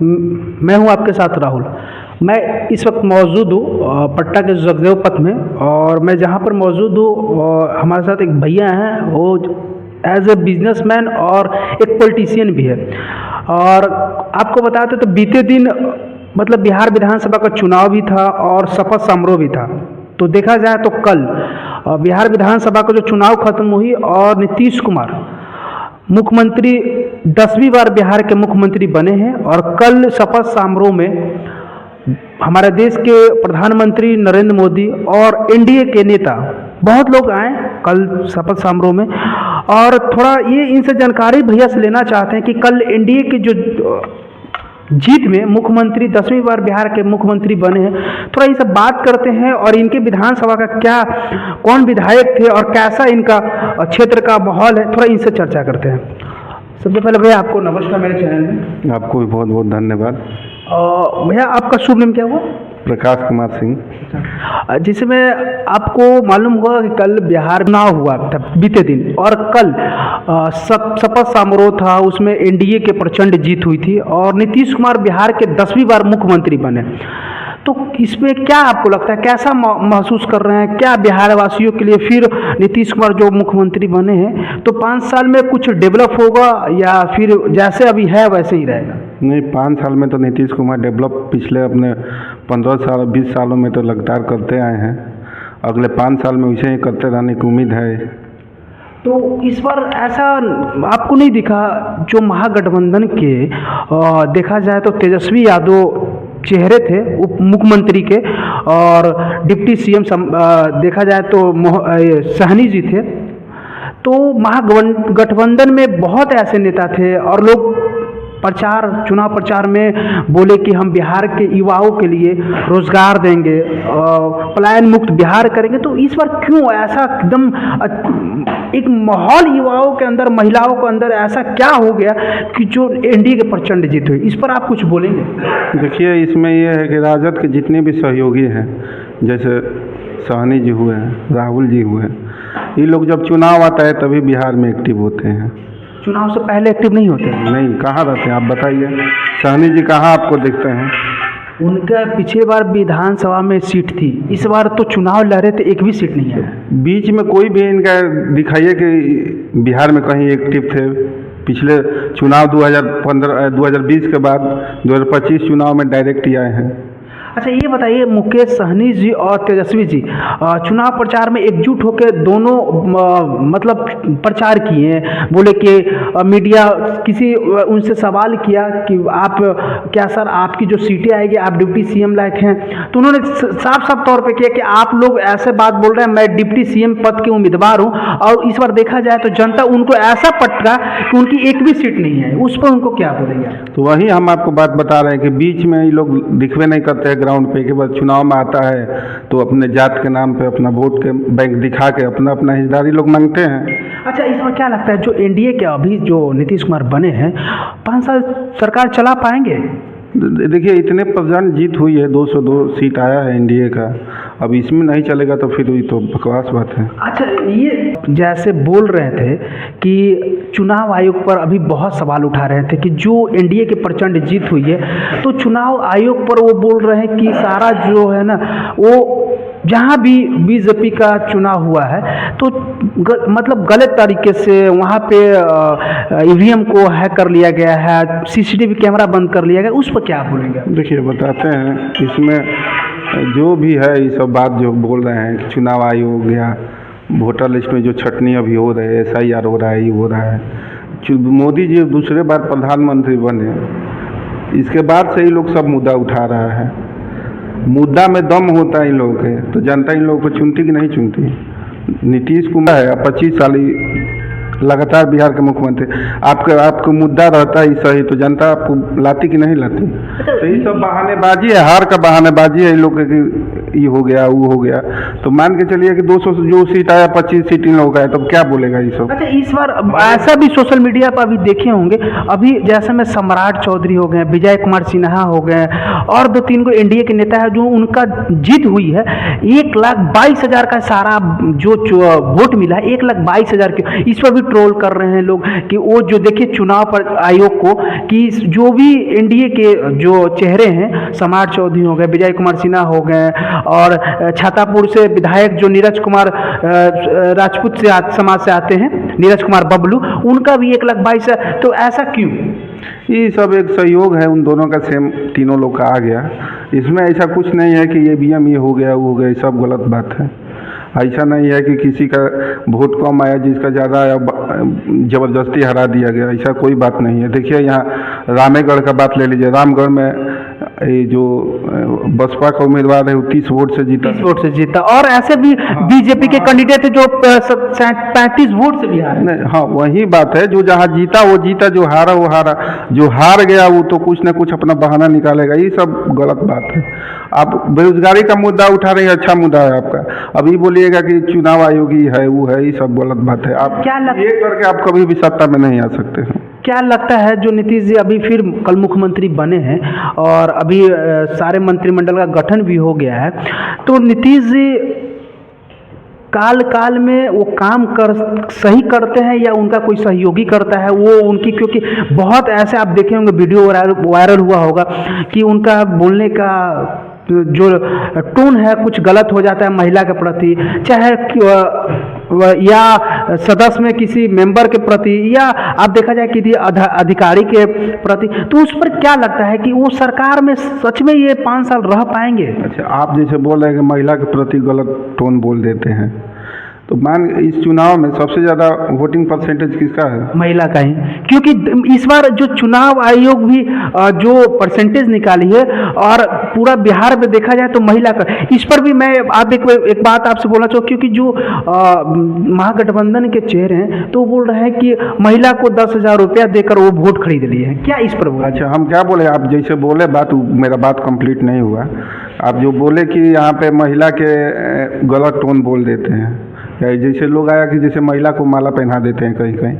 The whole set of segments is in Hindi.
मैं हूं आपके साथ राहुल। मैं इस वक्त मौजूद हूँ पटना के जगदेव पथ में, और मैं जहाँ पर मौजूद हूँ हमारे साथ एक भैया हैं, वो एज ए बिजनेसमैन और एक पॉलिटिशियन भी है। और आपको बताते तो बीते दिन मतलब बिहार विधानसभा का चुनाव भी था और शपथ समारोह भी था। तो देखा जाए तो कल बिहार विधानसभा का जो चुनाव खत्म हुई और नीतीश कुमार मुख्यमंत्री 10वीं बार बिहार के मुख्यमंत्री बने हैं। और कल शपथ समारोह में हमारे देश के प्रधानमंत्री नरेंद्र मोदी और एनडीए के नेता बहुत लोग आए कल शपथ समारोह में। और थोड़ा ये इनसे जानकारी भैया से लेना चाहते हैं कि कल एनडीए की जो जीत में मुख्यमंत्री 10वीं बार बिहार के मुख्यमंत्री बने हैं, थोड़ा इनसे बात करते हैं और इनके विधानसभा का क्या, कौन विधायक थे और कैसा इनका क्षेत्र का माहौल है, थोड़ा इनसे चर्चा करते हैं। सबसे पहले भैया आपको नमस्कार मेरे चैनल में। आपको भी बहुत बहुत धन्यवाद। भैया आपका शुभ नाम क्या हुआ? प्रकाश कुमार सिंह। जिसमें आपको मालूम होगा कि कल बिहार चुनाव हुआ था बीते दिन, और कल शपथ समारोह था, उसमें एनडीए के प्रचंड जीत हुई थी और नीतीश कुमार बिहार के 10वीं बार मुख्यमंत्री बने। तो इसमें क्या आपको लगता है, कैसा महसूस कर रहे हैं? क्या बिहार वासियों के लिए फिर नीतीश कुमार जो मुख्यमंत्री बने हैं तो 5 साल में कुछ डेवलप होगा या फिर जैसे अभी है वैसे ही रहेगा? नहीं, 5 साल में तो नीतीश कुमार डेवलप पिछले अपने 15 साल 20 सालों में तो लगातार करते आए हैं। अगले 5 साल में वैसे ही करते रहने की उम्मीद है। तो इस बार ऐसा आपको नहीं दिखा जो महागठबंधन के देखा जाए तो तेजस्वी यादव चेहरे थे उप मुख्यमंत्री के, और डिप्टी सीएम देखा जाए तो सहनी जी थे। तो महागठबंधन में बहुत ऐसे नेता थे और लोग चुनाव प्रचार में बोले कि हम बिहार के युवाओं के लिए रोजगार देंगे, पलायन मुक्त बिहार करेंगे। तो इस बार क्यों ऐसा एकदम एक माहौल युवाओं के अंदर, महिलाओं के अंदर ऐसा क्या हो गया कि जो एनडीए के प्रचंड जीत हुई? इस पर आप कुछ बोलेंगे? देखिए, इसमें यह है कि राजद के जितने भी सहयोगी हैं, जैसे सहनी जी हुए हैं, राहुल जी हुए हैं, ये लोग जब चुनाव आता है तभी बिहार में एक्टिव होते हैं। चुनाव से पहले एक्टिव नहीं होते? नहीं, कहाँ रहते हैं आप बताइए। सहनी जी कहाँ आपको देखते हैं? उनका पिछली बार विधानसभा में सीट थी, इस बार तो चुनाव लड़े थे, एक भी सीट नहीं है। बीच में कोई भी इनका दिखाइए कि बिहार में कहीं एक्टिव थे। पिछले चुनाव 2020 के बाद 2025 चुनाव में डायरेक्ट ही आए हैं। अच्छा, ये बताइए, मुकेश सहनी जी और तेजस्वी जी चुनाव प्रचार में एकजुट होकर दोनों मतलब प्रचार किए हैं। बोले कि मीडिया किसी उनसे सवाल किया कि आप क्या सर आपकी जो सीटें आएगी आप डिप्टी सीएम लायक हैं, तो उन्होंने साफ साफ तौर पे किया कि आप लोग ऐसे बात बोल रहे हैं, मैं डिप्टी सीएम पद के उम्मीदवार हूँ। और इस बार देखा जाए तो जनता उनको ऐसा पटका कि उनकी एक भी सीट नहीं है, उस पर उनको क्या बोलेंगे? तो वही हम आपको बात बता रहे हैं कि बीच में ये लोग दिखवे नहीं करते ग्राउंड पे, के बाद चुनाव में आता है तो अपने जात के नाम पे अपना वोट के बैंक दिखा के अपना अपना हिस्सेदारी लोग मांगते हैं। अच्छा, इस बार क्या लगता है जो एनडीए के अभी जो नीतीश कुमार बने हैं 5 साल सरकार चला पाएंगे? देखिए, इतने % जीत हुई है, 202 सीट आया है एनडीए का। अब इसमें नहीं चलेगा तो फिर ये तो बकवास बात है। अच्छा, ये जैसे बोल रहे थे कि चुनाव आयोग पर अभी बहुत सवाल उठा रहे थे कि जो एनडीए की प्रचंड जीत हुई है तो चुनाव आयोग पर वो बोल रहे हैं कि सारा जो है ना, वो जहाँ भी बीजेपी का चुनाव हुआ है तो मतलब गलत तरीके से वहाँ पे ईवीएम को हैक कर लिया गया है, सीसीटीवी कैमरा बंद कर लिया गया, उस पर क्या बोलेंगे? देखिए, बताते हैं, इसमें जो भी है ये सब बात जो बोल रहे हैं कि चुनाव आयोग या वोटर लिस्ट में जो छटनी अभी हो रही है, SIR हो रहा है, ये हो रहा है। मोदी जी दूसरे बार प्रधानमंत्री बने, इसके बाद से ही लोग सब मुद्दा उठा रहा है। मुद्दा में दम होता है इन लोगों के, तो जनता इन लोगों को चुनती कि नहीं चुनती? नीतीश कुमार है 25 साल लगातार बिहार के मुख्यमंत्री, आपको मुद्दा रहता है सही तो जनता आपको लाती कि नहीं लाती? तो ये सब बहानेबाजी है, हार का बहानेबाजी है इन लोग की। ये हो गया, वो हो गया, तो मान के चलिए कि 200 जो सीट आया 25 सीट इन लोगों का है, तब क्या बोलेगा ये सब? अच्छा, इस बार ऐसा भी सोशल मीडिया पर अभी देखे होंगे, अभी जैसे में सम्राट चौधरी हो गए, विजय कुमार सिन्हा हो गए, और 2-3 को एनडीए के नेता है जो उनका जीत हुई है 1,22,000 का सारा जो वोट मिला है, 1,22,000 के, इस पर भी ट्रोल कर रहे हैं लोग कि वो जो देखिए चुनाव पर आयोग को कि जो भी एनडीए के जो चेहरे हैं, समार चौधरी हो गए, विजय कुमार सिन्हा हो गए, और छातापुर से विधायक जो नीरज कुमार राजपूत से समाज से आते हैं, नीरज कुमार बबलू, उनका भी 1,22,000। तो ऐसा क्यों? ये सब एक सहयोग है उन दोनों का, सेम तीनों लोग का आ गया। इसमें ऐसा कुछ नहीं है कि ईवीएम ये हो गया वो हो गया, सब गलत बात है। ऐसा नहीं है कि किसी का वोट कम आया जिसका ज़्यादा आया ज़बरदस्ती हरा दिया गया, ऐसा कोई बात नहीं है। देखिए यहाँ रामेगढ़ का बात ले लीजिए, रामगढ़ में ये जो बसपा का उम्मीदवार है वो 30 वोट से जीता, 30 वोट से जीता, और ऐसे भी बीजेपी के कैंडिडेट है जो 35 वोट से भी हारे। नहीं, हाँ वही बात है, जो जहाँ जीता वो जीता, जो हारा वो हारा, जो हार गया वो तो कुछ ना कुछ अपना बहाना निकालेगा, ये सब गलत बात है। आप बेरोजगारी का मुद्दा उठा रहे हैं, अच्छा मुद्दा है आपका, अभी बोलिएगा कि चुनाव आयोगी है वो है, ये सब गलत बात है। आप क्या ये करके आप कभी भी सत्ता में नहीं आ सकते हैं। क्या लगता है जो नीतीश जी अभी फिर कल मुख्यमंत्री बने हैं और अभी सारे मंत्रिमंडल का गठन भी हो गया है, तो नीतीश जी काल काल में वो काम सही करते हैं या उनका कोई सहयोगी करता है वो उनकी? क्योंकि बहुत ऐसे आप देखे होंगे, वीडियो वायरल हुआ होगा कि उनका बोलने का जो टोन है कुछ गलत हो जाता है महिला के प्रति, चाहे या सदस्य में किसी मेंबर के प्रति, या आप देखा जाए किसी अधिकारी के प्रति। तो उस पर क्या लगता है कि वो सरकार में सच में ये 5 साल रह पाएंगे? अच्छा, आप जैसे बोल रहे हैं कि महिला के प्रति गलत टोन बोल देते हैं, तो मान इस चुनाव में सबसे ज़्यादा वोटिंग परसेंटेज किसका है? महिला का ही, क्योंकि इस बार जो चुनाव आयोग भी जो परसेंटेज निकाली है और पूरा बिहार में देखा जाए तो महिला का, इस पर भी मैं आप एक बात आपसे बोलना चाहूँ, क्योंकि जो महागठबंधन के चेहरे हैं तो बोल रहे हैं कि महिला को 10,000 रुपया देकर वो वोट खरीद लिए हैं, क्या इस पर बोला? अच्छा, हम क्या बोले, आप जैसे बोले बात, मेरा बात कंप्लीट नहीं हुआ। आप जो बोले कि यहाँ पे महिला के गलत टोन बोल देते हैं, जैसे लोग आया कि जैसे महिला को माला पहना देते हैं कहीं कहीं,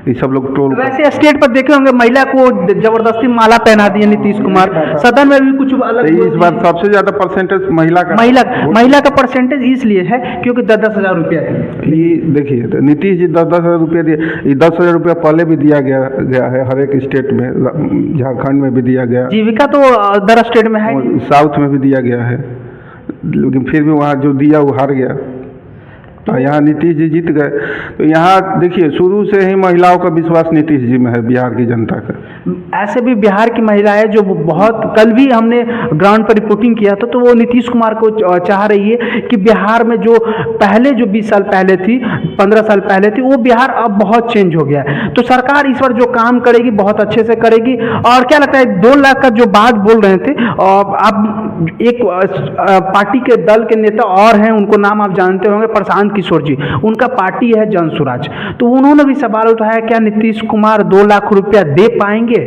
ये सब लोग टोल। वैसे स्टेट पर देखे होंगे महिला को जबरदस्ती माला पहना दी है नीतीश कुमार, सदन में भी कुछ अलग। इस बार सबसे ज्यादा परसेंटेज महिला का परसेंटेज इसलिए है क्योंकि 10,000 रुपया दिए। ये देखिए नीतीश जी 10,000 रुपया दिए, ये 10,000 रुपया पहले भी दिया गया है हर एक स्टेट में, झारखंड में भी दिया गया, जीविका तो अदर स्टेट में है, साउथ में भी दिया गया है, लेकिन फिर भी वहाँ जो दिया वो हार गया। तो यहाँ नीतीश जी जीत गए। तो यहाँ देखिए शुरू से ही महिलाओं का विश्वास नीतीश जी में है, बिहार की जनता का। ऐसे भी बिहार की महिलाएं जो बहुत, कल भी हमने ग्राउंड पर रिपोर्टिंग किया था, तो वो नीतीश कुमार को चाह रही है कि बिहार में जो पहले जो 20 साल पहले थी, 15 साल पहले थी, वो बिहार अब बहुत चेंज हो गया है। तो सरकार इस बार जो काम करेगी बहुत अच्छे से करेगी। और क्या लगता है 2 लाख का जो बात बोल रहे थे, आप एक पार्टी के दल के नेता और हैं, उनको नाम आप जानते होंगे, प्रशांत किशोर जी, उनका पार्टी है जन स्वराज, तो उन्होंने भी सवाल उठाया क्या नीतीश कुमार 2 लाख रुपया दे पाएंगे?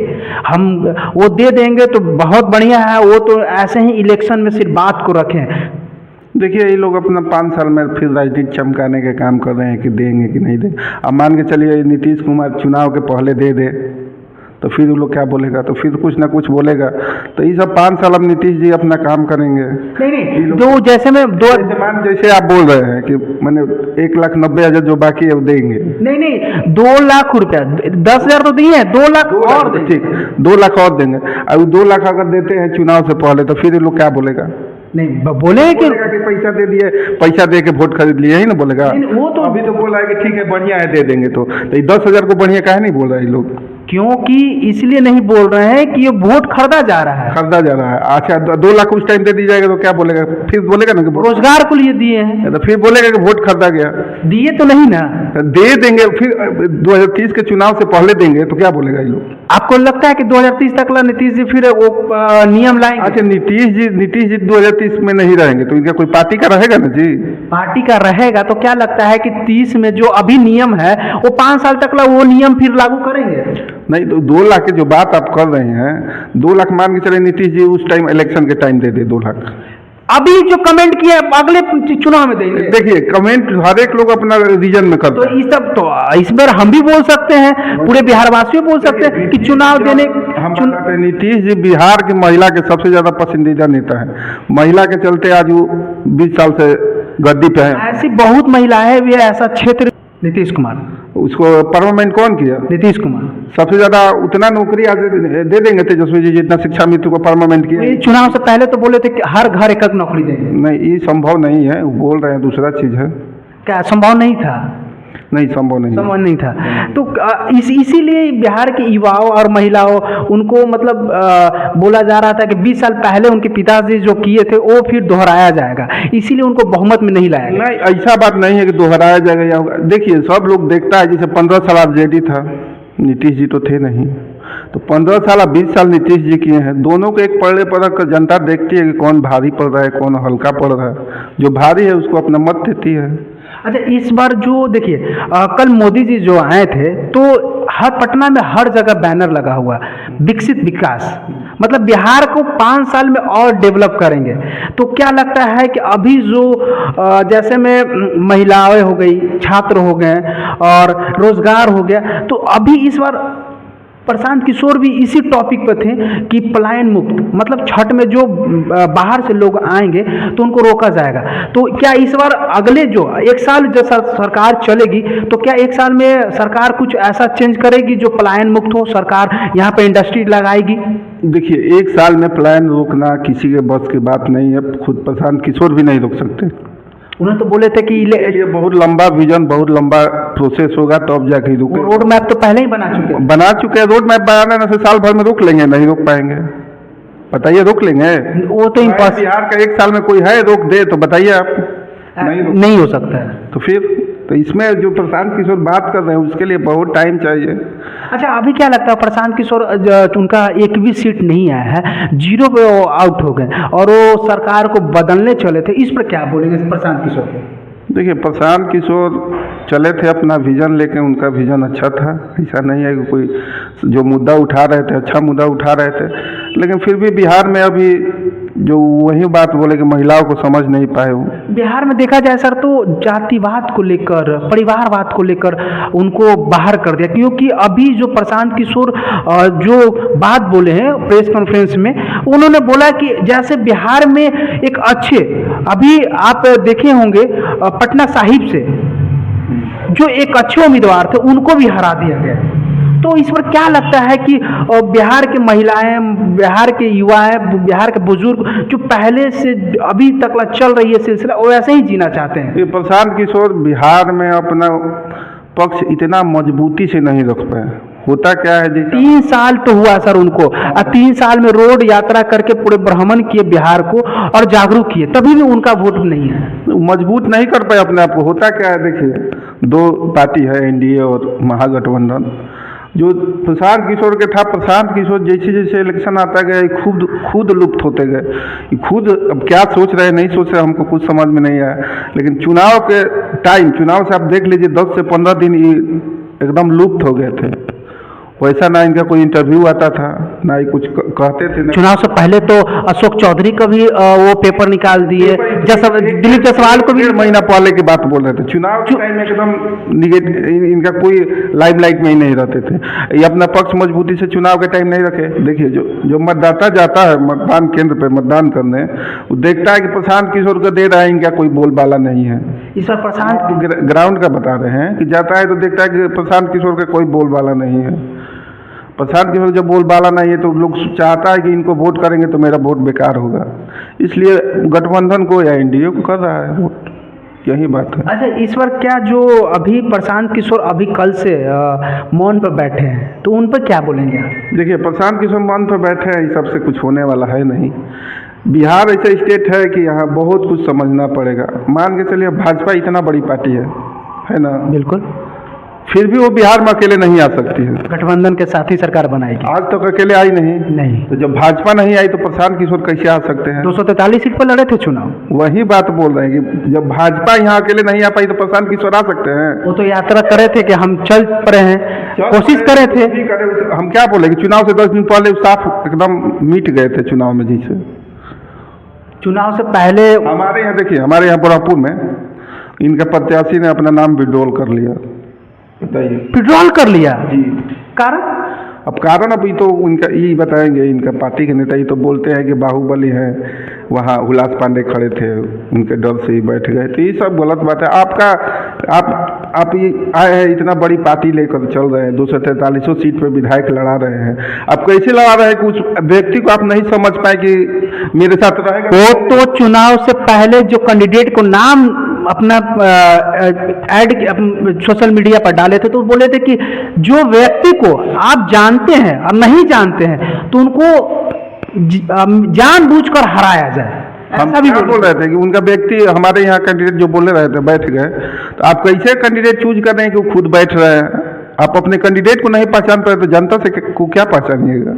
हम वो दे देंगे तो बहुत बढ़िया है, वो तो ऐसे ही इलेक्शन में सिर्फ बात को रखें। देखिए ये लोग अपना 5 साल में फिर राजनीति चमकाने के काम कर रहे हैं कि देंगे कि नहीं देंगे। अब मान के चलिए नीतीश कुमार चुनाव के पहले दे दे तो फिर वो लोग क्या बोलेगा, तो फिर कुछ ना कुछ बोलेगा। तो ये सब 5 साल अब नीतीश जी अपना काम करेंगे। नहीं, दो जैसे में दो जैसे आप बोल रहे हैं कि मैंने 1,90,000 जो बाकी है वो देंगे। नहीं 2 लाख रुपया, 10,000 तो दिए हैं, 2 लाख और देंगे। ठीक, 2 लाख और देंगे। अब 2 लाख अगर देते हैं चुनाव से पहले तो फिर ये लोग क्या बोलेगा? नहीं बोले कि पैसा दे दिए, पैसा दे के वोट खरीद लिए, ही ना बोलेगा। वो तो अभी तो बोला है कि ठीक है बढ़िया है दे देंगे, तो 10,000 को बढ़िया काहे नहीं बोल रहे हैं लोग? क्योंकि इसलिए नहीं बोल रहे हैं कि ये वोट खरीदा जा रहा है, खरीदा जा रहा है। अच्छा 2 लाख उस टाइम दे दी जाएगा तो क्या बोलेगा? फिर बोलेगा ना कि रोजगार को लिए दिए हैं, तो फिर बोलेगा कि वोट खरीदा गया। दिए तो नहीं ना, दे देंगे फिर 2030 के चुनाव से पहले देंगे तो क्या बोलेगा ये लोग? आपको लगता है कि 2030 तक नीतीश जी फिर वो नियम लाएंगे? अच्छा नीतीश जी 2030 में नहीं रहेंगे तो इनका कोई पार्टी का रहेगा ना जी? पार्टी का रहेगा तो क्या लगता है कि 30 में जो अभी नियम है वो 5 साल तक वो नियम फिर लागू करेंगे? नहीं, तो 2 लाख की जो बात आप कर रहे हैं, 2 लाख मान के चले नीतीश जी उस टाइम इलेक्शन के टाइम दे 2 लाख। अभी जो कमेंट किया अगले चुनाव में देंगे। देखिए कमेंट हर एक लोग अपना रीजन में करते हैं, तो इस सब तो इस बार हम भी बोल सकते हैं, पूरे बिहार वासियों बोल सकते हैं कि चुनाव देने। हम नीतीश जी बिहार की महिला के सबसे ज्यादा पसंदीदा नेता है। महिला के चलते आज वो 20 साल से गद्दी पे है। ऐसी बहुत महिलाएं भी ऐसा क्षेत्र नीतीश कुमार। उसको परमानेंट कौन किया? नीतीश कुमार। सबसे ज़्यादा उतना नौकरी आज दे देंगे तेजस्वी जी जितना शिक्षा मित्र को परमानेंट किया। ये चुनाव से पहले तो बोले थे कि हर घर एक नौकरी देंगे। नहीं, ये संभव नहीं है, वो बोल रहे हैं दूसरा चीज़ है। क्या संभव नहीं था? नहीं, संभव नहीं था। तो इसीलिए बिहार के युवाओं और महिलाओं उनको मतलब बोला जा रहा था कि 20 साल पहले उनके पिताजी जो किए थे वो फिर दोहराया जाएगा, इसीलिए उनको बहुमत में नहीं लाया गया। नहीं, ऐसा बात नहीं है कि दोहराया जाएगा या होगा। देखिए, सब लोग देखता है, जैसे 15 साल आरजेडी था, नीतीश जी तो थे नहीं, तो 15 साल 20 साल नीतीश जी किए हैं। दोनों को एक पड़े पर जनता देखती है कि कौन भारी पड़ रहा है, कौन हल्का पड़ रहा है। जो भारी है उसको अपना मत देती है। अच्छा, इस बार जो देखिए कल मोदी जी जो आए थे तो हर पटना में हर जगह बैनर लगा हुआ विकसित विकास, मतलब बिहार को 5 साल में और डेवलप करेंगे। तो क्या लगता है कि अभी जो जैसे में महिलाएं हो गई, छात्र हो गए और रोजगार हो गया, तो अभी इस बार प्रशांत किशोर भी इसी टॉपिक पर थे कि पलायन मुक्त, मतलब छठ में जो बाहर से लोग आएंगे तो उनको रोका जाएगा। तो क्या इस बार अगले जो 1 साल जब सरकार चलेगी तो क्या 1 साल में सरकार कुछ ऐसा चेंज करेगी जो पलायन मुक्त हो, सरकार यहाँ पे इंडस्ट्री लगाएगी? देखिए, 1 साल में पलायन रोकना किसी के बस की बात नहीं है, खुद प्रशांत किशोर भी नहीं रोक सकते। उन्होंने तो बोले थे कि ये बहुत लंबा विजन, बहुत लंबा प्रोसेस होगा तो अब जाके रुके। रोड मैप तो पहले ही बना चुके हैं। रोड मैप बनाने से साल भर में रोक लेंगे, नहीं रोक पाएंगे? बताइए, रोक लेंगे? वो तो इम्पॉसिबल। बिहार का 1 साल में कोई है रोक दे तो बताइए आप। नहीं हो सकता है। तो फिर तो इसमें जो प्रशांत किशोर बात कर रहे हैं उसके लिए बहुत टाइम चाहिए। अच्छा, अभी क्या लगता है प्रशांत किशोर उनका एक भी सीट नहीं आया है, 0 पे वो आउट हो गए और वो सरकार को बदलने चले थे, इस पर क्या बोलेंगे प्रशांत किशोर को? देखिए, प्रशांत किशोर चले थे अपना विजन लेके, उनका विजन अच्छा था, ऐसा नहीं है कि कोई जो मुद्दा उठा रहे थे अच्छा मुद्दा उठा रहे थे, लेकिन फिर भी बिहार में अभी जो वही बात बोले कि महिलाओं को समझ नहीं पाए। वो बिहार में देखा जाए सर तो जातिवाद को लेकर, परिवारवाद को लेकर उनको बाहर कर दिया, क्योंकि अभी जो प्रशांत किशोर जो बात बोले हैं प्रेस कॉन्फ्रेंस में, उन्होंने बोला कि जैसे बिहार में एक अच्छे, अभी आप देखे होंगे पटना साहिब से जो एक अच्छे उम्मीदवार थे उनको भी हरा दिया गया। तो इस पर क्या लगता है कि बिहार की महिलाएं, बिहार के युवाएं, बिहार के बुजुर्ग जो पहले से अभी तक चल रही है सिलसिला, वो ऐसे ही जीना चाहते हैं? ये प्रशांत किशोर बिहार में अपना पक्ष इतना मजबूती से नहीं रख पाए। होता क्या है जी, 3 साल तो हुआ सर उनको, और 3 साल में रोड यात्रा करके पूरे भ्रमण किए बिहार को और जागरूक किए, तभी भी उनका वोट नहीं है। मजबूत नहीं कर पाए अपने आप को। होता क्या है, देखिए 2 पार्टी है, एनडीए और महागठबंधन। जो प्रशांत किशोर के था, प्रशांत किशोर जैसे जैसे इलेक्शन आता गया खुद लुप्त होते गए। खुद अब क्या सोच रहे नहीं सोच रहे हमको कुछ समझ में नहीं आया, लेकिन चुनाव के टाइम, चुनाव से आप देख लीजिए 10 से 15 दिन ये एकदम लुप्त हो गए थे। वैसा ना इनका कोई इंटरव्यू आता था, ना ही कुछ कहते थे। चुनाव से पहले तो अशोक चौधरी का भी वो पेपर निकाल दिए, दिलीप जायसवाल को भी 1.5 महीना पहले की बात बोल रहे थे। चुनाव के टाइम एकदम इनका कोई लाइमलाइट में ही नहीं रहते थे। ये अपना पक्ष मजबूती से चुनाव के टाइम नहीं रखे। देखिए, जो मतदाता जाता है मतदान केंद्र पे मतदान करने, वो देखता है कि प्रशांत किशोर को दे रहा है, इनका कोई बोलबाला नहीं है। इस बार प्रशांत ग्राउंड का बता रहे हैं कि जाता है तो देखता है कि प्रशांत किशोर का कोई बोलबाला नहीं है। प्रशांत किशोर जब बोलबाला नहीं है तो लोग चाहता है कि इनको वोट करेंगे तो मेरा वोट बेकार होगा, इसलिए गठबंधन को या एनडीए को कर रहा है वोट, यही बात है। अच्छा, इस बार क्या जो अभी प्रशांत किशोर अभी कल से मौन पर बैठे हैं तो उन पर क्या बोलेंगे आप? देखिए, प्रशांत किशोर मौन पर बैठे हैं, इस सबसे कुछ होने वाला है नहीं। बिहार ऐसा स्टेट है कि यहाँ बहुत कुछ समझना पड़ेगा। मान के चलिए भाजपा इतना बड़ी पार्टी है ना? बिल्कुल। फिर भी वो बिहार में अकेले नहीं आ सकती है, गठबंधन के साथ ही सरकार बनाएगी। आज तक अकेले आई नहीं। तो जब भाजपा नहीं आई तो प्रशांत किशोर कैसे आ सकते हैं? 243 सीट पर लड़े थे चुनाव। वही बात बोल रहे हैं कि जब भाजपा यहाँ अकेले नहीं आ पाई तो प्रशांत किशोर आ सकते हैं? वो तो यात्रा करे थे कि हम चल पड़े हैं, कोशिश करे थे। हम क्या बोले कि चुनाव से 10 दिन पहले साफ एकदम मिट गए थे चुनाव में जी से। चुनाव से पहले हमारे यहाँ देखिए, हमारे यहाँ बुरहानपुर में इनके प्रत्याशी ने अपना नाम विड्रॉल कर लिया। बताइए। विड्रॉल कर लिया जी, कारण? अब कारण अभी तो उनका यही बताएंगे। इनका पार्टी के नेता ही तो बोलते हैं कि बाहुबली है, वहाँ हुलास पांडे खड़े थे, उनके डर से ही बैठ गए। तो ये सब गलत बात है। आप ये आए हैं इतना बड़ी पार्टी लेकर चल रहे हैं, 243 सीट पे विधायक लड़ा रहे हैं, आप कैसे लड़ा रहे हैं? कुछ व्यक्ति को आप नहीं समझ पाए कि मेरे साथ रहेगा। वो तो चुनाव से पहले जो कैंडिडेट को नाम अपना ऐड सोशल मीडिया पर डाले थे, तो बोले थे कि जो व्यक्ति को आप जानते हैं और नहीं जानते हैं तो उनको जानबूझकर हराया जाए। हम ऐसा भी क्या बोल रहे थे कि उनका व्यक्ति हमारे यहाँ कैंडिडेट जो बोले रहे थे बैठ गए, तो आप कैसे कैंडिडेट चूज कर रहे हैं कि वो खुद बैठ रहे हैं? आप अपने कैंडिडेट को नहीं पहचान पाए तो जनता से को क्या पहचानिएगा?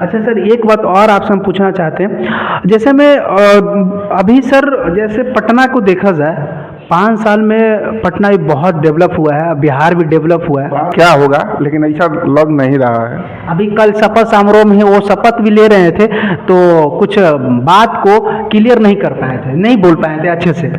अच्छा सर, एक बात और आपसे हम पूछना चाहते हैं, जैसे मैं अभी सर जैसे पटना को देखा जाए, 5 साल में पटना भी बहुत डेवलप हुआ है, बिहार भी डेवलप हुआ है। क्या होगा, लेकिन ऐसा लग नहीं रहा है। अभी कल शपथ समारोह में वो शपथ भी ले रहे थे तो कुछ बात को क्लियर नहीं कर पाए थे, नहीं बोल पाए थे अच्छे से।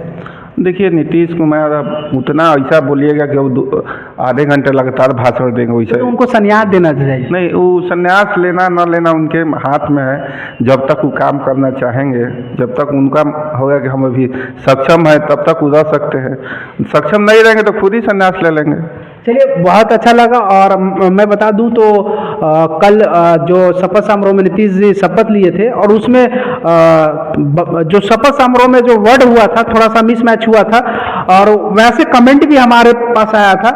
देखिए नीतीश कुमार अब उतना ऐसा बोलिएगा कि वो आधे घंटे लगातार भाषण देंगे वैसे तो उनको संन्यास देना चाहिए। नहीं, वो संन्यास लेना न लेना उनके हाथ में है। जब तक वो काम करना चाहेंगे, जब तक उनका होगा कि हम अभी सक्षम है, तब तक वो रह सकते हैं। सक्षम नहीं रहेंगे तो खुद ही संन्यास ले लेंगे। चलिए, बहुत अच्छा लगा। और मैं बता दूं तो कल जो शपथ समारोह में नीतीश जी शपथ लिए थे और उसमें जो शपथ समारोह में जो वर्ड हुआ था थोड़ा सा मिसमैच हुआ था और वैसे कमेंट भी हमारे पास आया था